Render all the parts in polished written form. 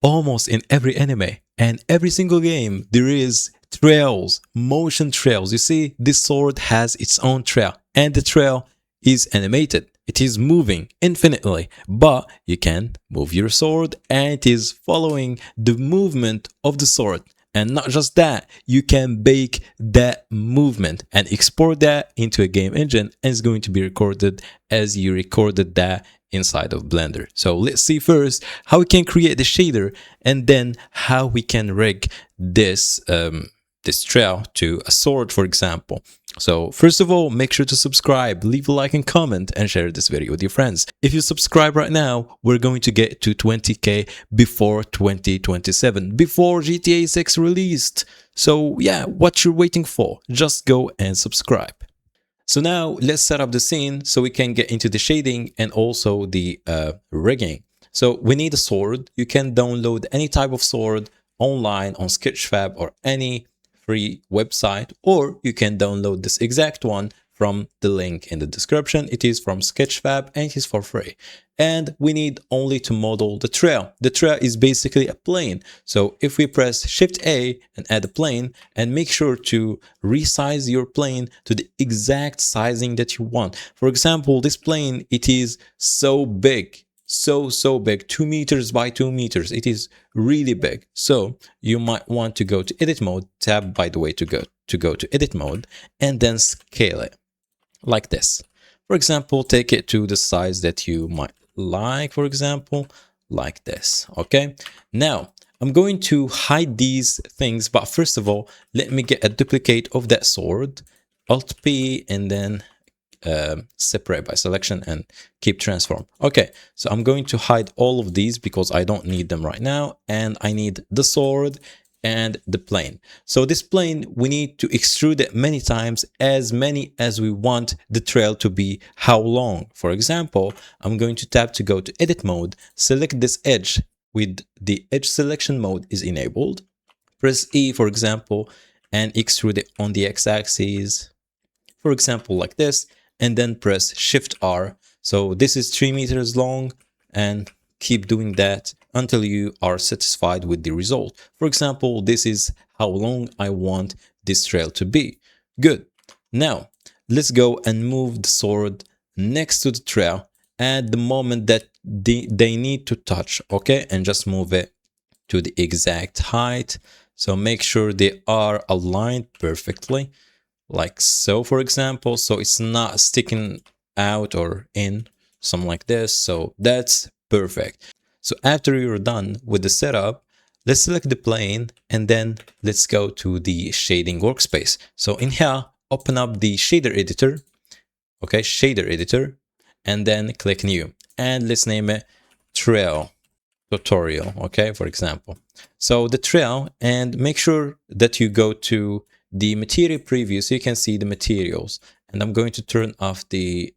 almost in every anime and every single game, there is trails, motion trails. You see, this sword has its own trail, and the trail is animated. It is moving infinitely, but you can move your sword and it is following the movement of the sword. And not just that, you can bake that movement and export that into a game engine, and it's going to be recorded as you recorded that inside of Blender. So let's see first how we can create the shader, and then how we can rig this trail to a sword, for example. So first of all, make sure to subscribe, leave a like and comment, and share this video with your friends. If you subscribe right now, we're going to get to 20k before 2027, before GTA 6 released. So yeah, what you're waiting for? Just go and subscribe. So now let's set up the scene so we can get into the shading and also the rigging. So we need a sword. You can download any type of sword online on Sketchfab or any free website, or you can download this exact one from the link in the description. It is from Sketchfab and it is for free. And we need only to model the trail. The trail is basically a plane. So if we press Shift A and add a plane, and make sure to resize your plane to the exact sizing that you want. For example, this plane, it is so big, so big, 2 meters by 2 meters. It is really big. So you might want to go to edit mode, tab by the way to go to edit mode, and then scale it like this. For example, take it to the size that you might like, for example, like this. Okay, now I'm going to hide these things, but first of all, let me get a duplicate of that sword, Alt P, and then separate by selection and keep transform. Okay, so I'm going to hide all of these because I don't need them right now, and I need the sword and the plane. So this plane, we need to extrude it many times, as many as we want the trail to be. How long? For example, I'm going to tap to go to edit mode, select this edge with the edge selection mode is enabled, press E, for example, and extrude it on the x-axis, for example, like this, and then press Shift R. So this is 3 meters long, and keep doing that until you are satisfied with the result. For example, this is how long I want this trail to be. Good. Now, let's go and move the sword next to the trail at the moment that they need to touch, okay? And just move it to the exact height. So make sure they are aligned perfectly, like so, for example, so it's not sticking out or in, something like this. So that's perfect. So after you're done with the setup, let's select the plane, and then let's go to the shading workspace. So in here, open up the shader editor, okay, shader editor, and then click new, and let's name it trail tutorial, okay, for example. So the trail, and make sure that you go to the material preview so you can see the materials. And I'm going to turn off the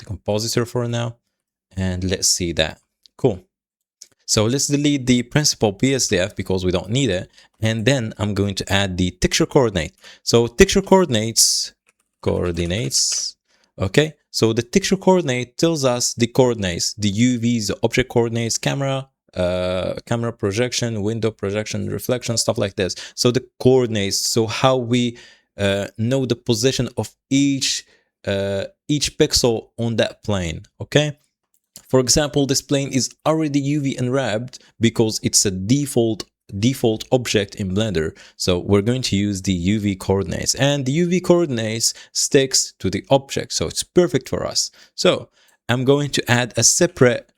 compositor for now, and let's see that. Cool. So let's delete the principal BSDF because we don't need it, and then I'm going to add the texture coordinate. So texture coordinates, okay, so the texture coordinate tells us the coordinates, the UVs, the object coordinates, camera projection, window projection, reflection, stuff like this. So the coordinates, so how we know the position of each pixel on that plane, okay? For example, this plane is already UV unwrapped because it's a default object in Blender. So we're going to use the UV coordinates, and the UV coordinates sticks to the object, so it's perfect for us. So I'm going to add a separate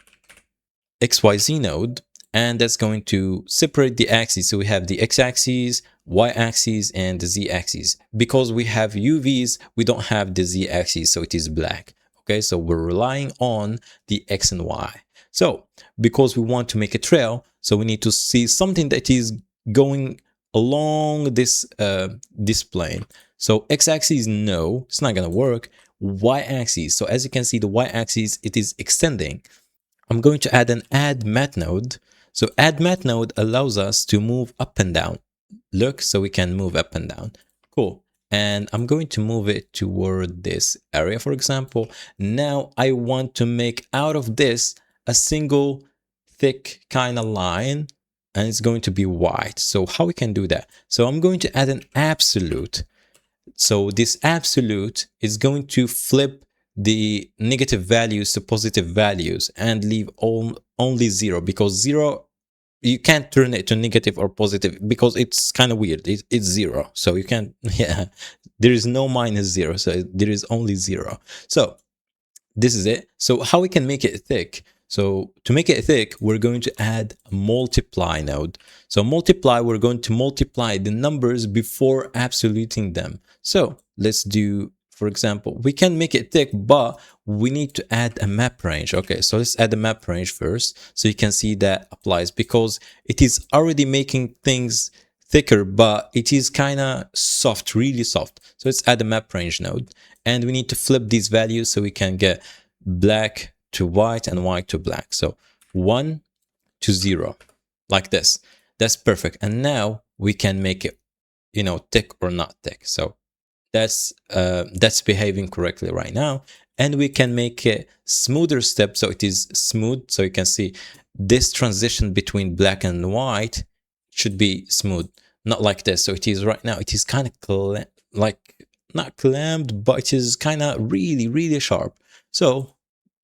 XYZ node, and that's going to separate the axes. So we have the x-axis, y-axis, and the z-axis. Because we have UVs, we don't have the z-axis, so it is black. Okay, so we're relying on the x and y. So because we want to make a trail, so we need to see something that is going along this this plane. So x-axis, no, it's not gonna work. Y-axis, so as you can see, the y-axis, it is extending. I'm going to add an add matte node. So add matte node allows us to move up and down. Look, so we can move up and down. Cool. And I'm going to move it toward this area, for example. Now I want to make out of this a single thick kind of line, and it's going to be white. So how we can do that? So I'm going to add an absolute. So this absolute is going to flip the negative values to positive values and leave only 0, because 0, you can't turn it to negative or positive because it's kind of weird. It's 0, so you can't, yeah, there is no -0, so there is only 0. So this is it. So how we can make it thick? So to make it thick, we're going to add a multiply node. So multiply, we're going to multiply the numbers before absoluting them. So let's do, for example, we can make it thick, but we need to add a map range. Okay, so let's add a map range first, so you can see that applies, because it is already making things thicker, but it is kind of soft, really soft. So let's add a map range node, and we need to flip these values so we can get black to white and white to black. So 1 to 0, like this. That's perfect. And now we can make it, you know, thick or not thick. So that's behaving correctly right now. And we can make a smoother step, so it is smooth. So you can see this transition between black and white should be smooth, not like this. So it is right now, it is kind of like not clamped, but it is kind of really, really sharp. So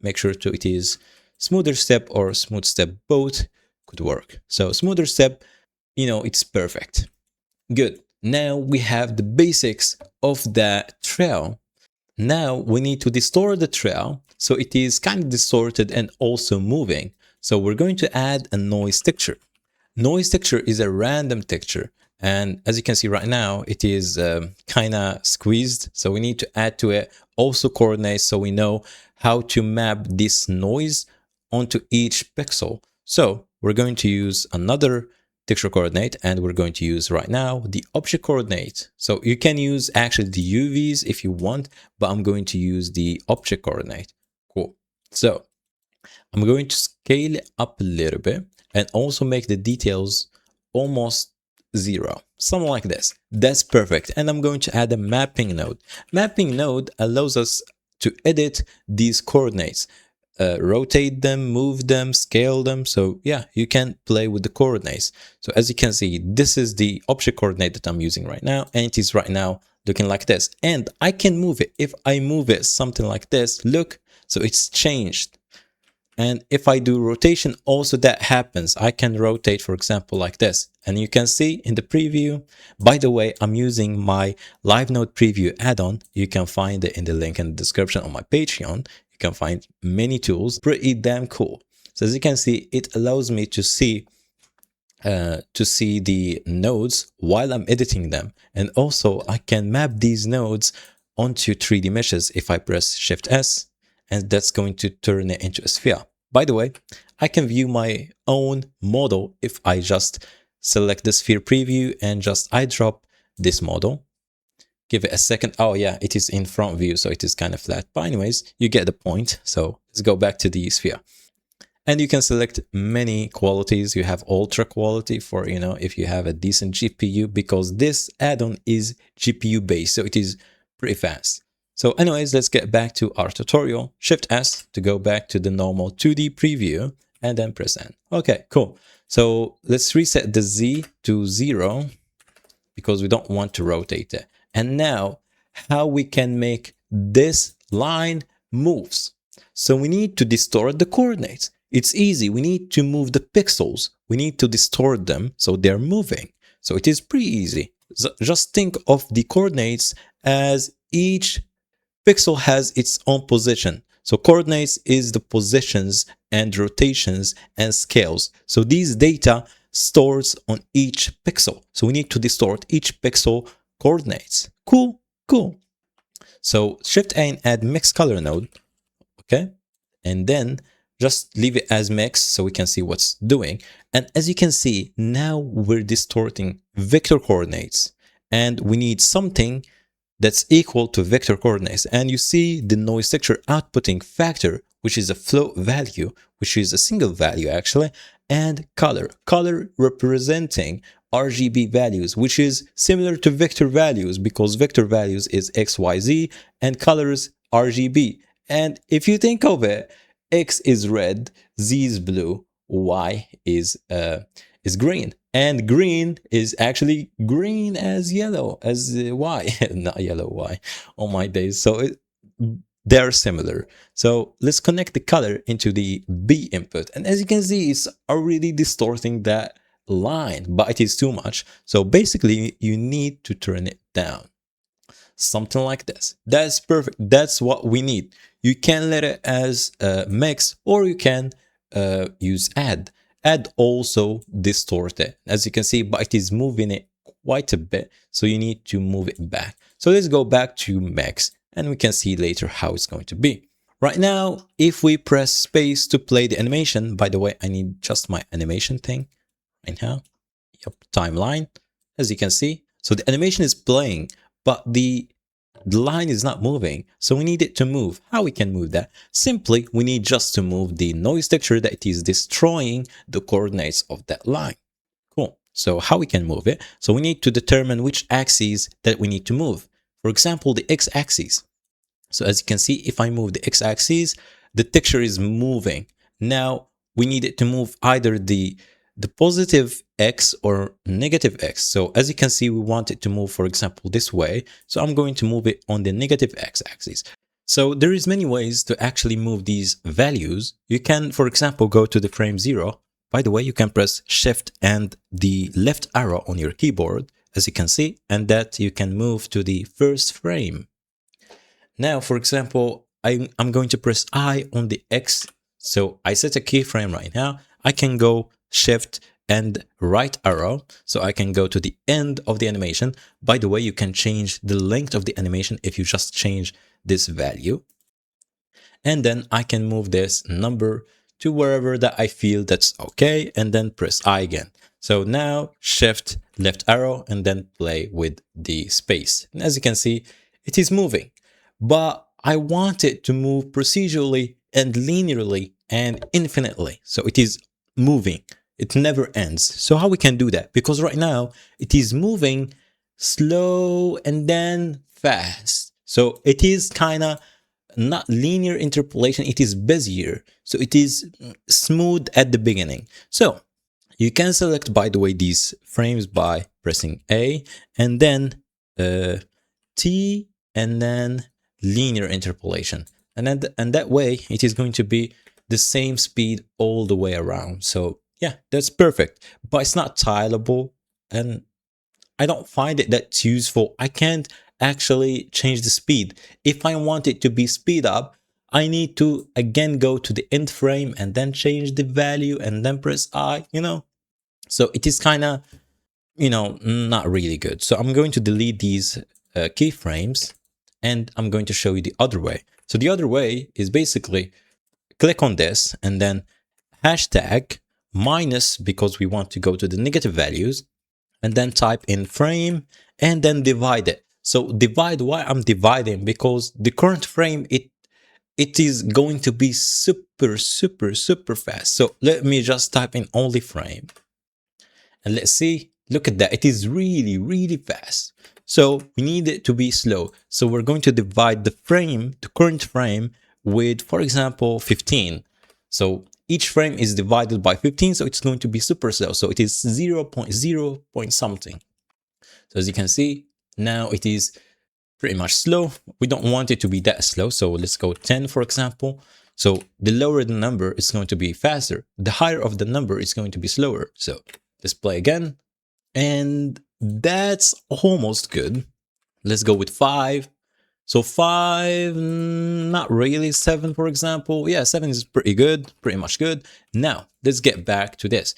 make sure to it is smoother step or smooth step, both could work. So smoother step, you know, it's perfect. Good. Now we have the basics of the trail. Now we need to distort the trail so it is kind of distorted and also moving. So we're going to add a noise texture. Noise texture is a random texture, and as you can see right now, it is kind of squeezed. So we need to add to it also coordinates, so we know how to map this noise onto each pixel. So we're going to use another texture coordinate, and we're going to use right now the object coordinate. So you can use actually the UVs if you want, but I'm going to use the object coordinate. Cool. So I'm going to scale it up a little bit and also make the details almost 0, something like this. That's perfect. And I'm going to add a mapping node. Mapping node allows us to edit these coordinates, rotate them, move them, scale them. So yeah, you can play with the coordinates. So as you can see, this is the object coordinate that I'm using right now, and it is right now looking like this. And I can move it. If I move it something like this, look, so it's changed. And if I do rotation, also that happens. I can rotate, for example, like this. And you can see in the preview, by the way, I'm using my Live Node Preview add-on. You can find it in the link in the description on my Patreon. You can find many tools, pretty damn cool. So as you can see, it allows me to see the nodes while I'm editing them. And also I can map these nodes onto 3D meshes if I press Shift S, and that's going to turn it into a sphere. By the way, I can view my own model if I just select the sphere preview and just eyedrop this model. Give it a second. Oh yeah, it is in front view, so it is kind of flat. But anyways, you get the point. So let's go back to the sphere. And you can select many qualities. You have ultra quality for, you know, if you have a decent GPU, because this add-on is GPU based, so it is pretty fast. So anyways, let's get back to our tutorial. Shift S to go back to the normal 2D preview, and then press N. Okay, cool. So let's reset the Z to 0 because we don't want to rotate it. And now how we can make this line moves. So we need to distort the coordinates. It's easy. We need to move the pixels. We need to distort them so they're moving. So it is pretty easy. Just think of the coordinates as each pixel has its own position. So coordinates is the positions and rotations and scales. So these data stores on each pixel. So we need to distort each pixel coordinates. Cool, cool. So Shift A and add mix color node. Okay. And then just leave it as mix so we can see what's doing. And as you can see, now we're distorting vector coordinates, and we need something that's equal to vector coordinates. And you see the noise texture outputting factor, which is a float value, which is a single value actually, and color representing RGB values, which is similar to vector values because vector values is XYZ and colors RGB. And if you think of it, X is red, Z is blue, Y is green, and green is actually green as yellow as Y, not yellow Y. Oh my days! So they're similar. So let's connect the color into the B input, and as you can see, it's already distorting that line, but it is too much. So basically, you need to turn it down. Something like this. That's perfect. That's what we need. You can let it as mix, or you can use add. Add also distort it, as you can see, but it is moving it quite a bit, so you need to move it back. So let's go back to mix, and we can see later how it's going to be. Right now, if we press space to play the animation, by the way, I need just my animation thing right now. Yep, timeline, as you can see. So the animation is playing, but the line is not moving, so we need it to move. How we can move that? Simply, we need just to move the noise texture that is destroying the coordinates of that line. Cool. So how we can move it? So we need to determine which axis that we need to move. For example, the x-axis. So as you can see, if I move the x-axis, the texture is moving. Now we need it to move either the positive x or negative x. So as you can see, we want it to move, for example, this way. So I'm going to move it on the negative x-axis. So there is many ways to actually move these values. You can, for example, go to the frame 0. By the way, you can press shift and the left arrow on your keyboard, as you can see, and that you can move to the first frame. Now, for example, I'm going to press I on the X. So I set a keyframe right now. I can go shift and right arrow. So I can go to the end of the animation. By the way, you can change the length of the animation if you just change this value. And then I can move this number to wherever that I feel that's okay, and then press I again. So now shift left arrow and then play with the space. And as you can see, it is moving, but I want it to move procedurally and linearly and infinitely. So it is moving. It never ends. So how we can do that? Because right now it is moving slow and then fast. So it is kind of not linear interpolation, it is Bezier. So it is smooth at the beginning. So you can select, by the way, these frames by pressing A and then T and then linear interpolation. And that way it is going to be the same speed all the way around. So yeah, that's perfect, but it's not tileable and I don't find it that useful. I can't actually change the speed. If I want it to be speed up, I need to again go to the end frame and then change the value and then press I, So it is kind of, not really good. So I'm going to delete these keyframes and I'm going to show you the other way. So the other way is basically click on this and then hashtag minus, because we want to go to the negative values, and then type in frame and then divide it. So divide, why I'm dividing? Because the current frame, it is going to be super fast. So let me just type in only frame and let's see. Look at that, it is really fast. So we need it to be slow. So we're going to divide the frame, the current frame, with, for example, 15. So each frame is divided by 15, so it's going to be super slow. So it is 0.0 point something. So as you can see, now it is pretty much slow. We don't want it to be that slow. So let's go 10, for example. So the lower the number, it's going to be faster. The higher of the number is going to be slower. So let's play again. And that's almost good. Let's go with 5. So 5, not really. 7, for example. Yeah, 7 is pretty good, pretty much good. Now, let's get back to this.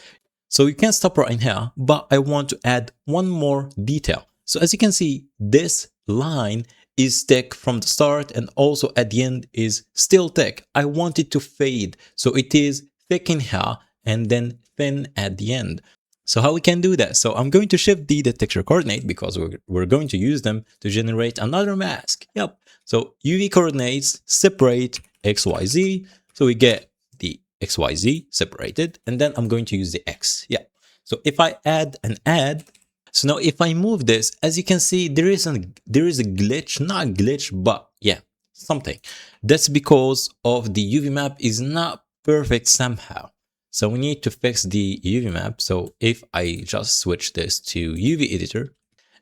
So you can stop right here, but I want to add one more detail. So as you can see, this line is thick from the start and also at the end is still thick. I want it to fade. So it is thick in here and then thin at the end. So how we can do that? So I'm going to shift the texture coordinate because we're going to use them to generate another mask. Yep. So UV coordinates separate XYZ. So we get the XYZ separated, and then I'm going to use the X. Yeah. So if I add an add, so now if I move this, as you can see, there is a glitch, not a glitch, but yeah, something. That's because of the UV map is not perfect somehow. So we need to fix the UV map. So if I just switch this to UV editor,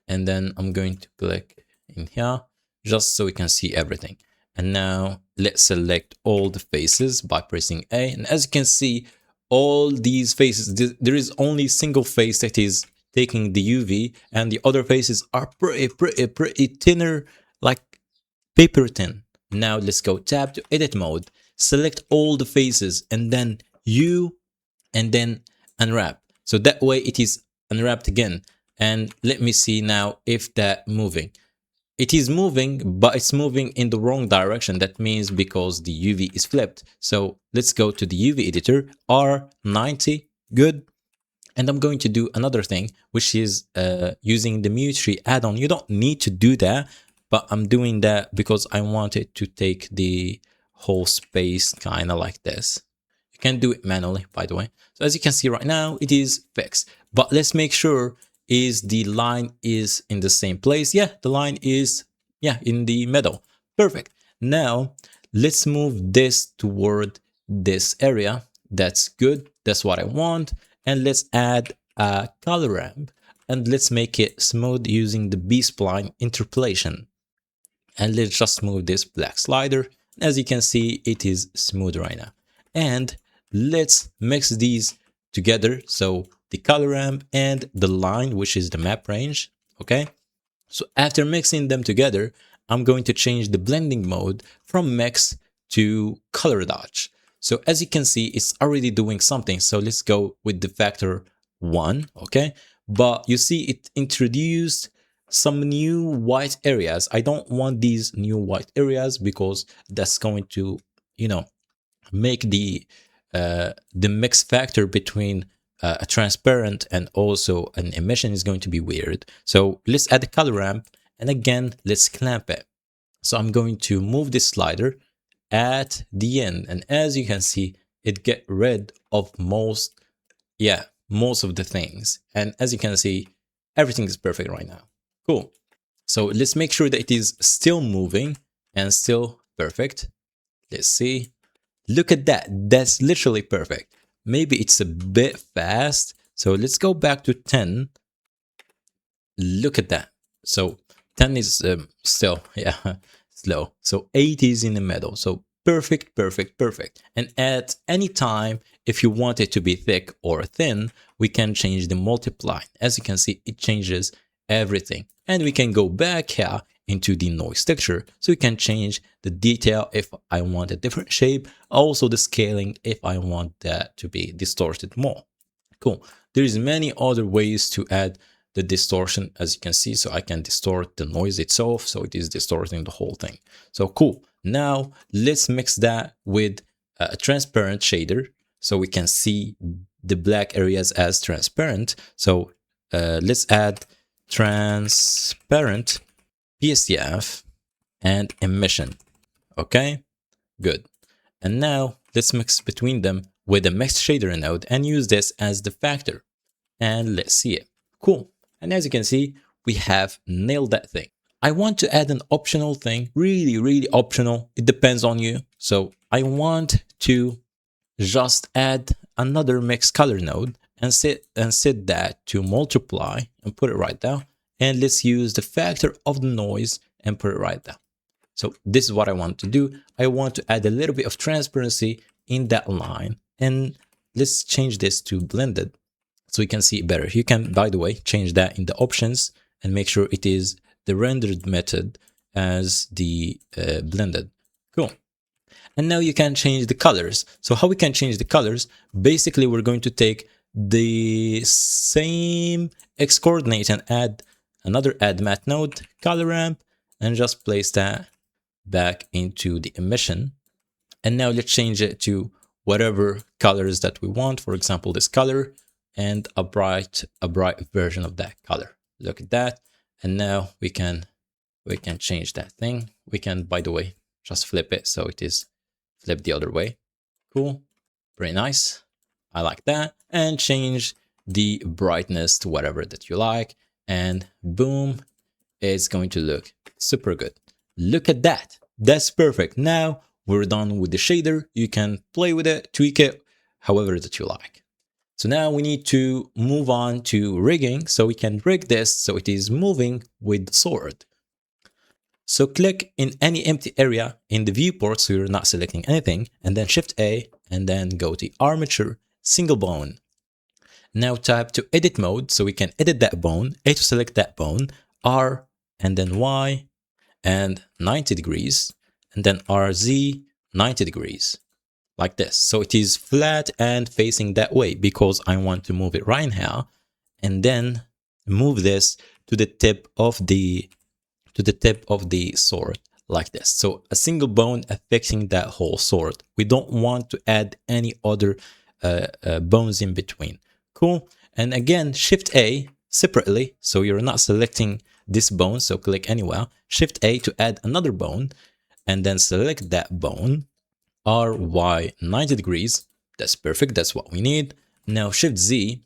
and then I'm going to click in here just so we can see everything. And now let's select all the faces by pressing A. And as you can see, all these faces, there is only a single face that is taking the UV, and the other faces are pretty thinner, like paper thin. Now let's go tab to edit mode, select all the faces, and then U, and then unwrap. So that way it is unwrapped again. And let me see now if that moving. It is moving, but it's moving in the wrong direction. That means because the UV is flipped. So let's go to the UV editor, R90, good. And I'm going to do another thing, which is using the Mute Tree add-on. You don't need to do that, but I'm doing that because I want it to take the whole space kind of like this. You can do it manually, by the way. So as you can see right now, it is fixed. But let's make sure is the line is in the same place. Yeah, the line is in the middle. Perfect. Now let's move this toward this area. That's good. That's what I want. And let's add a color ramp, and let's make it smooth using the B-spline interpolation. And let's just move this black slider. As you can see, it is smooth right now. And let's mix these together. So the color ramp and the line, which is the map range. Okay. So after mixing them together, I'm going to change the blending mode from mix to color dodge. So as you can see, it's already doing something. So let's go with the factor 1. Okay. But you see, it introduced some new white areas. I don't want these new white areas because that's going to, make the mix factor between a transparent and also an emission is going to be weird. So let's add a color ramp, and again, let's clamp it. So I'm going to move this slider at the end, and as you can see, it get rid of most of the things. And as you can see, everything is perfect right now. Cool. So let's make sure that it is still moving and still perfect. Let's see. Look at that. That's literally perfect. Maybe it's a bit fast. So let's go back to 10. Look at that. So 10 is still, slow. So 8 is in the middle. So perfect, perfect, perfect. And at any time, if you want it to be thick or thin, we can change the multiply. As you can see, it changes everything. And we can go back here into the noise texture, so we can change the detail if I want a different shape, also the scaling if I want that to be distorted more. Cool. There's many other ways to add the distortion, as you can see. So I can distort the noise itself, so it is distorting the whole thing. So cool. Now let's mix that with a transparent shader so we can see the black areas as transparent. So let's add transparent PSTF and emission. Okay, good. And now let's mix between them with a mixed shader node and use this as the factor. And let's see it. Cool. And as you can see, we have nailed that thing. I want to add an optional thing, really optional. It depends on you. So I want to just add another mixed color node and set that to multiply and put it right down. And let's use the factor of the noise and put it right down. So this is what I want to do. I want to add a little bit of transparency in that line. And let's change this to blended so you can see it better. You can, by the way, change that in the options and make sure it is the rendered method as the blended. Cool. And now you can change the colors. So how we can change the colors? Basically, we're going to take the same X coordinate and add another add matte node, color ramp, and just place that back into the emission. And now let's change it to whatever colors that we want. For example, this color and a bright version of that color. Look at that. And now we can change that thing. We can, by the way, just flip it so it is flipped the other way. Cool. Very nice. I like that. And change the brightness to whatever that you like. And boom, it's going to look super good. Look at that. That's perfect. Now we're done with the shader. You can play with it, tweak it, however that you like. So now we need to move on to rigging, so we can rig this so it is moving with the sword. So click in any empty area in the viewport so you're not selecting anything, and then Shift A, and then go to Armature, Single Bone. Now type to Edit Mode so we can edit that bone, A to select that bone, R, and then Y, and 90 degrees, and then RZ, 90 degrees, like this. So it is flat and facing that way because I want to move it right now, and then move this to the tip of the sword, like this. So a single bone affecting that whole sword. We don't want to add any other bones in between. Cool. And again, Shift A separately, so you're not selecting this bone, so click anywhere. Shift A to add another bone, and then select that bone, RY 90 degrees. That's perfect, that's what we need. Now Shift Z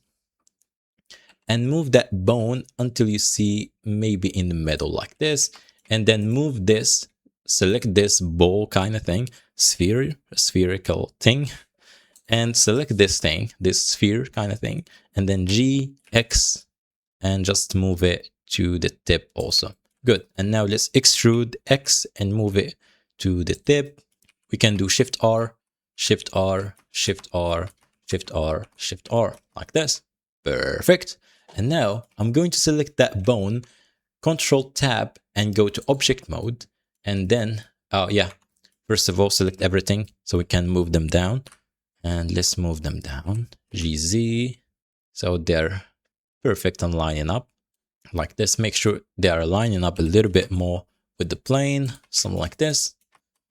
and move that bone until you see maybe in the middle like this, and then move this, select this ball kind of thing, spherical thing, and select this thing, this sphere kind of thing, and then G, X, and just move it to the tip also. Good. And now let's extrude X and move it to the tip. We can do Shift R, Shift R, Shift R, Shift R, Shift R, like this. Perfect. And now I'm going to select that bone, Control Tab, and go to Object Mode. And then, first of all, select everything so we can move them down. And let's move them down, GZ, so they're perfect and lining up like this. Make sure they are lining up a little bit more with the plane, something like this.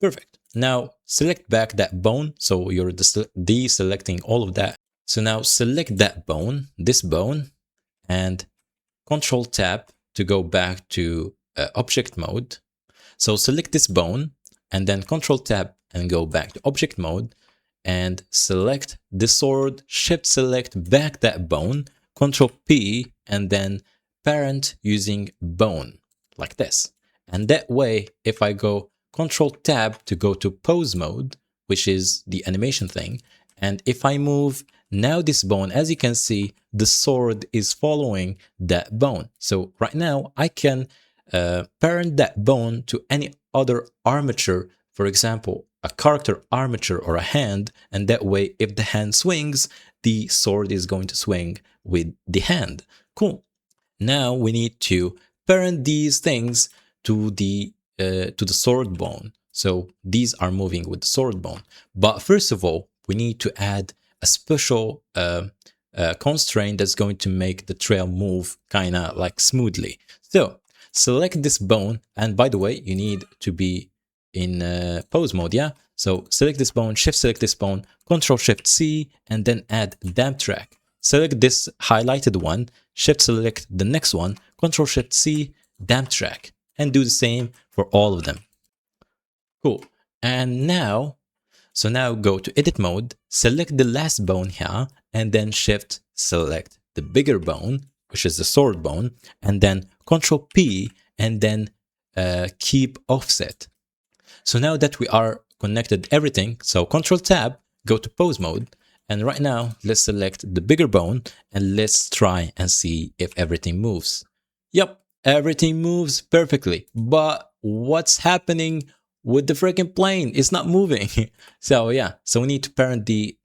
Perfect. Now select back that bone, so you're deselecting all of that. So now select that bone, this bone, and Control Tab to go back to Object Mode. So select this bone, and then Control Tab and go back to Object Mode, and select the sword, Shift select back that bone, Control P, and then parent using bone, like this. And that way, if I go Control Tab to go to pose mode, which is the animation thing, and if I move now this bone, as you can see, the sword is following that bone. So right now I can parent that bone to any other armature, for example, a character armature or a hand, and that way if the hand swings, the sword is going to swing with the hand. Cool. Now we need to parent these things to the sword bone. So these are moving with the sword bone. But first of all, we need to add a special constraint that's going to make the trail move kind of like smoothly. So select this bone, and by the way, you need to be in pose mode, yeah? So select this bone, Shift select this bone, Control Shift C, and then add damp track. Select this highlighted one, Shift select the next one, Control Shift C, damp track, and do the same for all of them. Cool. And now, so now go to edit mode, select the last bone here, and then Shift select the bigger bone, which is the sword bone, and then Control P, and then keep offset. So now that we are connected everything, so Control Tab, go to pose mode, and right now let's select the bigger bone and let's try and see if everything moves. Yep, everything moves perfectly, but what's happening with the freaking plane? It's not moving. So yeah, so we need to parent the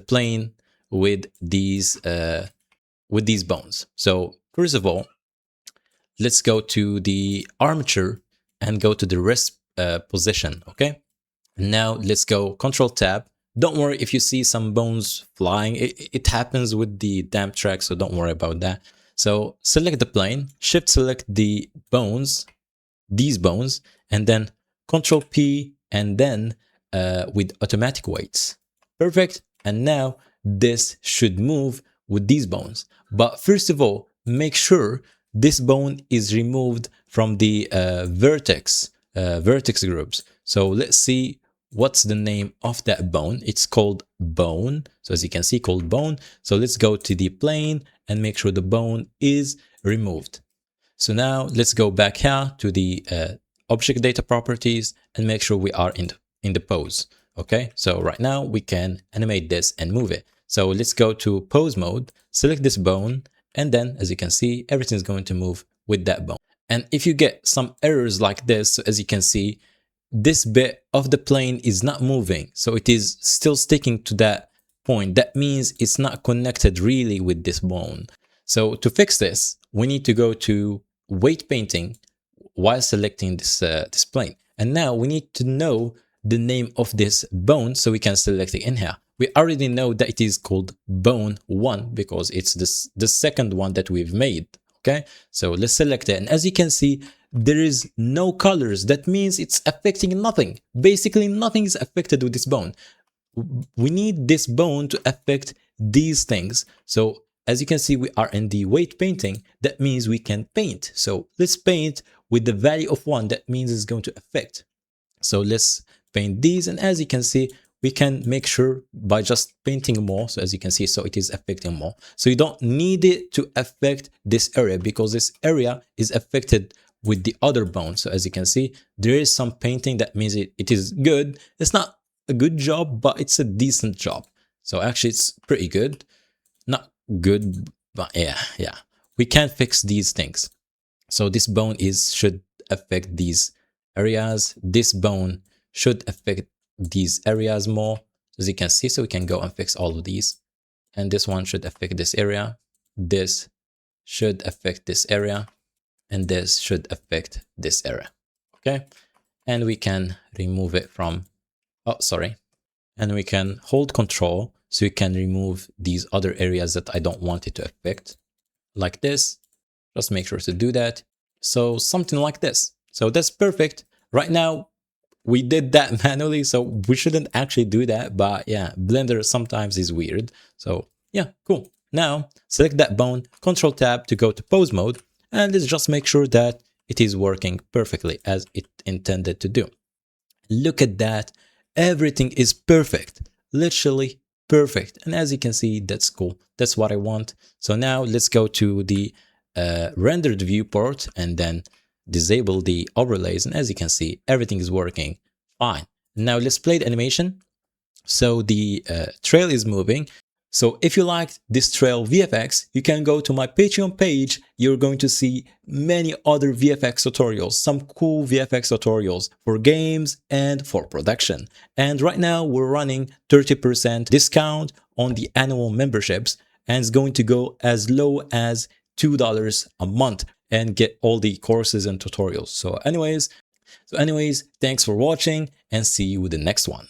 plane with these bones. So first of all, let's go to the armature and go to the wrist position, okay? Now let's go Control Tab. Don't worry if you see some bones flying. It happens with the damp track, so don't worry about that. So select the plane, Shift select the bones, these bones, and then Control P, and then with automatic weights. Perfect. And now this should move with these bones. But first of all, make sure this bone is removed from the vertex groups. So let's see what's the name of that bone. It's called bone. So as you can see, called bone. So let's go to the plane and make sure the bone is removed. So now let's go back here to the object data properties and make sure we are in the pose. Okay, so right now we can animate this and move it. So let's go to pose mode, select this bone, and then as you can see, everything's going to move with that bone. And if you get some errors like this, so as you can see, this bit of the plane is not moving. So it is still sticking to that point. That means it's not connected really with this bone. So to fix this, we need to go to weight painting while selecting this plane. And now we need to know the name of this bone so we can select it in here. We already know that it is called bone 1 because it's the second one that we've made. Okay, so let's select it. And as you can see, there is no colors. That means it's affecting nothing. Basically, nothing is affected with this bone. We need this bone to affect these things. So as you can see, we are in the weight painting. That means we can paint. So let's paint with the value of 1. That means it's going to affect. So let's paint these. And as you can see, we can make sure by just painting more. So as you can see, so it is affecting more. So you don't need it to affect this area because this area is affected with the other bone. So as you can see, there is some painting. That means it is good. It's not a good job, but it's a decent job. So actually it's pretty good. Not good, but yeah. We can fix these things. So this bone should affect these areas. This bone should affect these areas more, as you can see. So we can go and fix all of these. And this one should affect this area. This should affect this area. And this should affect this area. Okay. And we can remove it from, oh, sorry. And we can hold Control so you can remove these other areas that I don't want it to affect. Like this. Just make sure to do that. So something like this. So that's perfect. Right now, we did that manually, so we shouldn't actually do that. But yeah, Blender sometimes is weird. So yeah, cool. Now, select that bone, Control Tab to go to pose mode. And let's just make sure that it is working perfectly as it intended to do. Look at that. Everything is perfect. Literally perfect. And as you can see, that's cool. That's what I want. So now let's go to the rendered viewport and then disable the overlays. And as you can see, everything is working fine. Now let's play the animation. So the trail is moving. So if you liked this trail VFX, you can go to my Patreon page. You're going to see many other VFX tutorials, some cool VFX tutorials for games and for production. And right now we're running 30% discount on the annual memberships, and it's going to go as low as $2 a month and get all the courses and tutorials. So anyways, thanks for watching and see you with the next one.